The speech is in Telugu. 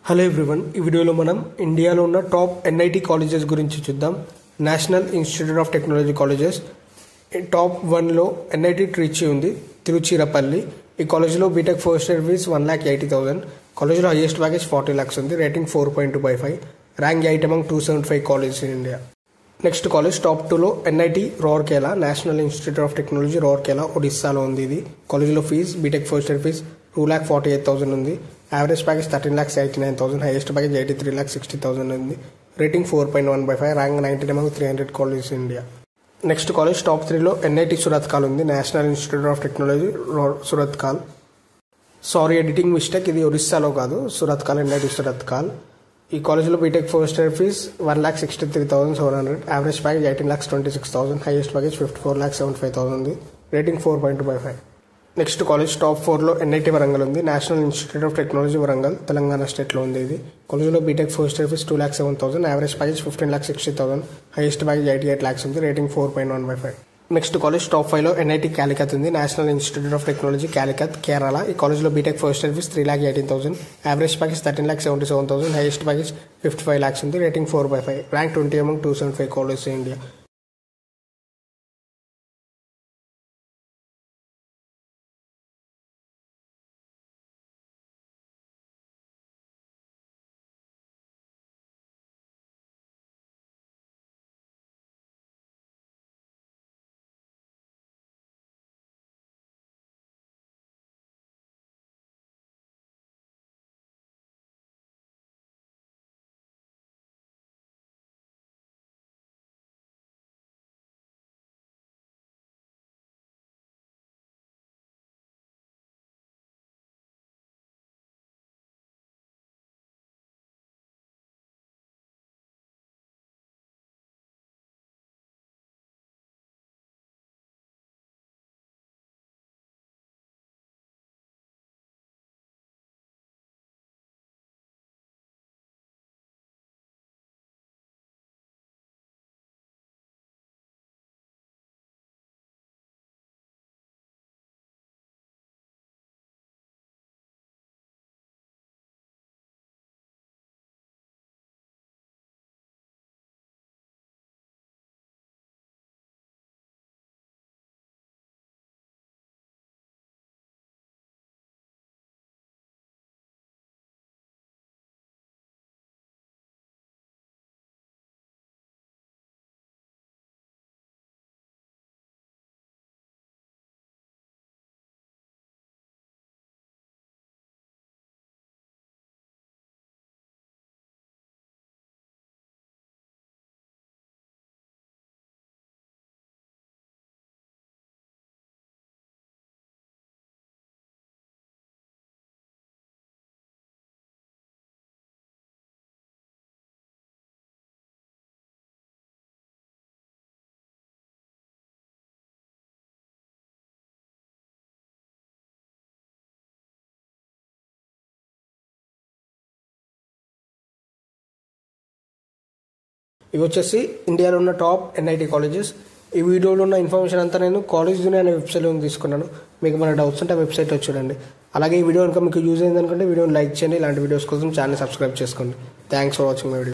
హలో ఎవ్రీవన్, ఈ వీడియోలో మనం ఇండియాలో ఉన్న టాప్ ఎన్ఐటి కాలేజెస్ గురించి చూద్దాం. National institute of technology colleges top 1లో ఎన్ఐటి ట్రిచి ఉంది, తిరుచిరపల్లి. ఈ కాలేజీలో బీటెక్ ఫస్ట్ ఇయర్ ఫీజ్ 1,80,000. కాలేజీలో హైయెస్ట్ ప్యాకేజ్ 40 lakhs ఉంది. Rating 4.2/5. Rank 8 among 275 colleges in India. Next college top 2లో NIT Rourkela, national institute of technology Rourkela, ఒడిస్సాలో ఉంది. ఇది కాలేజీలో fees B Tech first year fees 2,48,000 ఉంది. Average package 13,89,000. హైయెస్ట్ ప్యాకేజ్ 83,60,000 ఉంది. Rating 4.1/5. Rank 19 among 300 colleges in India. Next college top 3లో ఎన్ఐటి సురత్కాల్ ఉంది, national institute of technology Surathkal. Sorry, editing mistake, ఇది ఒరిస్సాలో కాదు, సురత్కాల్, ఎన్ఐటి సురత్కాల్. ఈ కాలేజీలో B Tech first year fees 1,63,700. Average package 18,26,000. Highest package 54,75,000 ఉంది. రేటింగ్ 4.2/5. నెక్స్ట్ కాలేజ్ టాప్ 4లో ఎన్ఐటి వరంగల్ ఉంది, national institute of technology Warangal, Telangana స్టేట్లో ఉంది. ఇది కాలేజీలో B Tech first year fees 2,07,000. Average package 15,60,000. Highest package 88 lakhs ఉంది. రేటింగ్ 4.1/5. నెక్స్ట్ కాలేజ్ టాప్ 5లో ఎన్ఐటి క్యాలికత్ ఉంది, national institute of technology Calicut, Kerala. ఈ కాలేజీలో B Tech first year fees 3,18,000. Average package 13,77,000. Highest package 55 lakhs ఉంది. Rating 4/5. Rank 20 among 275 colleges in India. ఇవి వచ్చేసి ఇండియాలో ఉన్న టాప్ ఎన్ఐటి కాలేజెస్. ఈ వీడియోలో ఉన్న ఇన్ఫర్మేషన్ అంతా నేను కాలేజ్ దునియా అనే వెబ్సైట్లో తీసుకున్నాను. మీకు మన డౌట్స్ ఉంటే ఆ వెబ్సైట్లో చూడండి. అలాగే ఈ వీడియో కనుక మీకు యూజ్ అయింది అనుకుంటే వీడియోని లైక్ చేయండి. ఇలాంటి వీడియోస్ కోసం ఛానల్ సబ్స్క్రైబ్ చేసుకోండి. Thanks for watching my video.